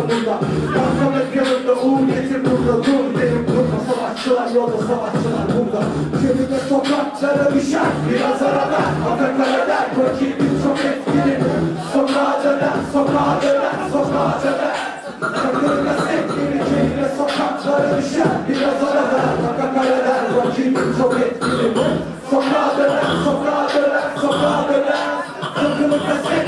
burada. Kankamet yanında uğur getir burada. Dur derim durma, savaşçılar yolda, savaşçılar burada. Cebime sokaklara düşer biraz arada. Akakaleden rakibim çok etkili. Sokağa döner, sokağa döner, sokağa döner. Takılma sevgili cebime sokaklara düşer biraz arada. Akakaleden rakibim çok etkili. Sokağa döner, sokağa döner, sokağa döner. Takılma sevgili